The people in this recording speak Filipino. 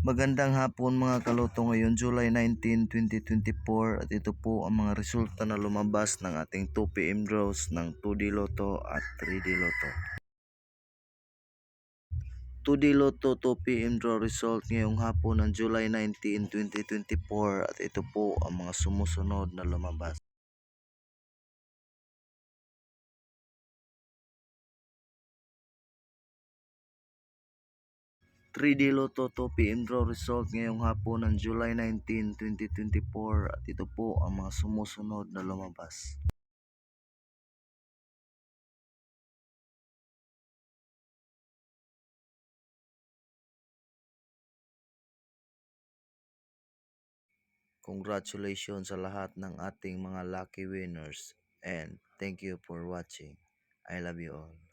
Magandang hapon mga kaloto, ngayon July 19, 2024 at ito po ang mga resulta na lumabas ng ating 2pm draws ng 2D Lotto at 3D Lotto. 2D Lotto 2pm draw result ngayong hapon ng July 19, 2024 at ito po ang mga sumusunod na lumabas. Three D Lotto 2pm draw result ngayong hapon ng July 19, 2024 at ito po ang mga sumusunod na lumabas. Congratulations sa lahat ng ating mga lucky winners and thank you for watching. I love you all.